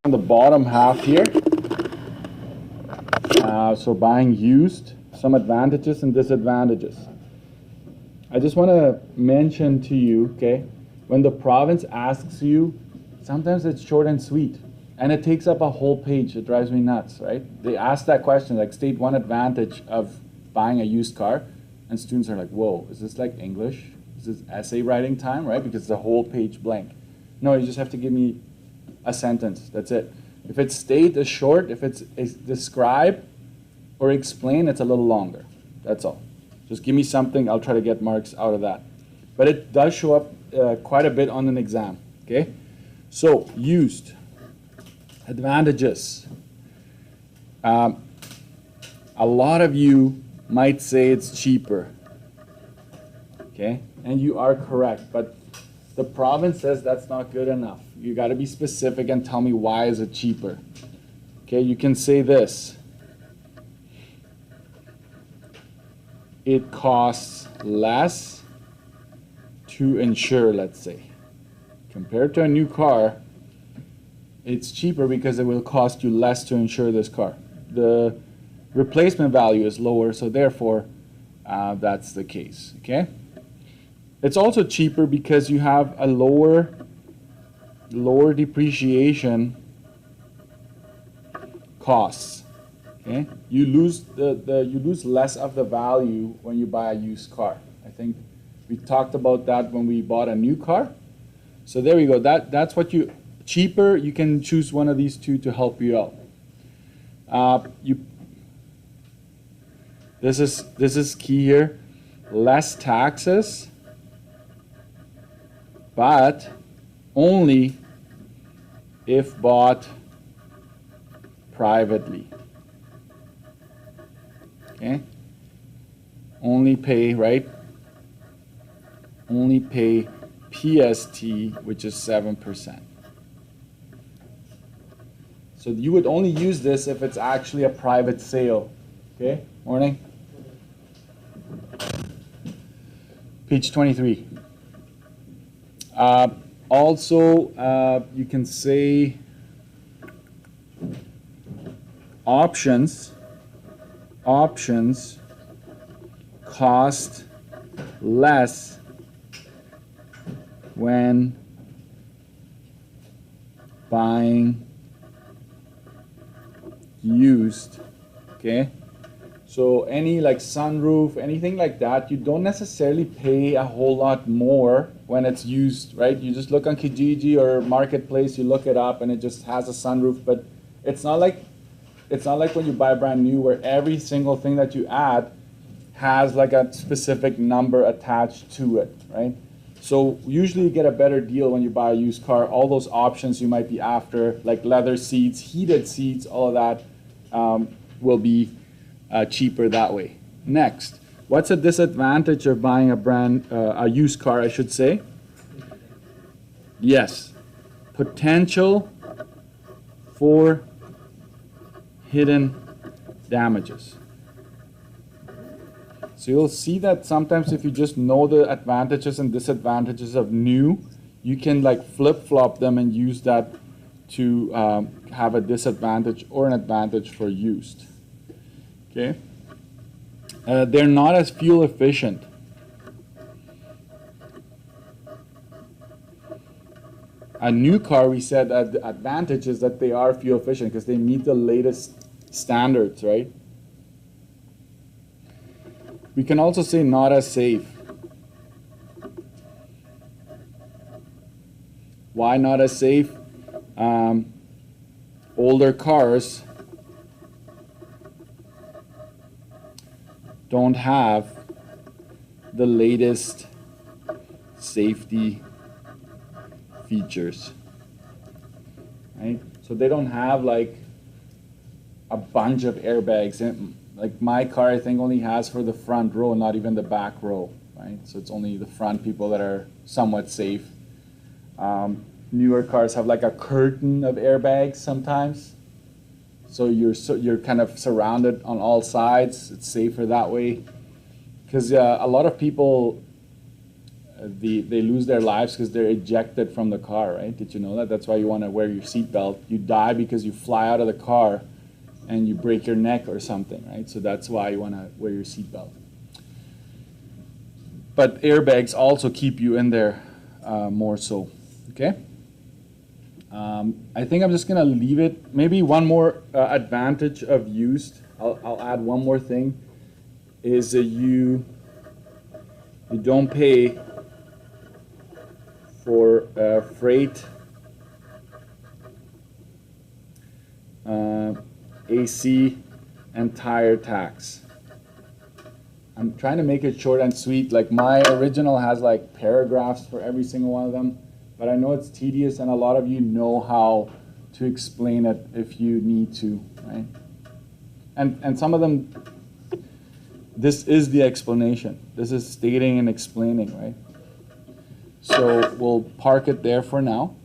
on the bottom half here. So buying used, some advantages and disadvantages. I just want to mention to you, okay, when the province asks you, sometimes it's short and sweet, and it takes up a whole page. It drives me nuts, right? They ask that question, like, state one advantage of buying a used car, and students are like, whoa, is this like English? Is this essay writing time, right? Because it's a whole page blank. No, you just have to give me a sentence. That's it. If it's state is short, if it's describe or explain, it's a little longer. That's all. Just give me something, I'll try to get marks out of that. But it does show up quite a bit on an exam, okay? So, used. Advantages. A lot of you might say it's cheaper, okay? And you are correct, but the province says that's not good enough. You got to be specific and tell me why is it cheaper. Okay, you can say this. It costs less to insure, let's say. Compared to a new car, it's cheaper because it will cost you less to insure this car. The replacement value is lower, so therefore that's the case, okay? It's also cheaper because you have a lower depreciation costs. Okay, you lose you lose less of the value when you buy a used car. I think we talked about that when we bought a new car. So there we go. That's what you cheaper. You can choose one of these two to help you out. This is key here. Less taxes, but only if bought privately. Okay? Only pay, right? Only pay PST, which is 7%. So you would only use this if it's actually a private sale. Okay? Morning. Page 23. Also, you can say options cost less when buying used. Okay, so any like sunroof, anything like that, you don't necessarily pay a whole lot more when it's used, right? You just look on Kijiji or Marketplace, you look it up and it just has a sunroof, but it's not like when you buy brand new where every single thing that you add has like a specific number attached to it, right? So usually you get a better deal when you buy a used car. All those options you might be after, like leather seats, heated seats, all of that will be cheaper that way. Next, what's a disadvantage of buying a used car, I should say? Yes, potential for hidden damages. So you'll see that sometimes if you just know the advantages and disadvantages of new, you can like flip-flop them and use that to have a disadvantage or an advantage for used. Okay? They're not as fuel efficient. A new car, we said that the advantage is that they are fuel efficient because they meet the latest standards, right? We can also say not as safe. Why not as safe? Older cars don't have the latest safety features, right? So they don't have like a bunch of airbags. Like my car, I think only has for the front row, not even the back row, right? So it's only the front people that are somewhat safe. Newer cars have like a curtain of airbags sometimes. So you're kind of surrounded on all sides. It's safer that way. Because a lot of people they lose their lives because they're ejected from the car, right? Did you know that? That's why you want to wear your seatbelt. You die because you fly out of the car and you break your neck or something, right? So that's why you want to wear your seatbelt. But airbags also keep you in there more so, okay? I think I'm just gonna leave it. Maybe one more advantage of used, I'll add one more thing, is that you don't pay for freight, AC, and tire tax. I'm trying to make it short and sweet. Like my original has like paragraphs for every single one of them, but I know it's tedious and a lot of you know how to explain it if you need to, right? And some of them, this is the explanation. This is stating and explaining, right? So we'll park it there for now.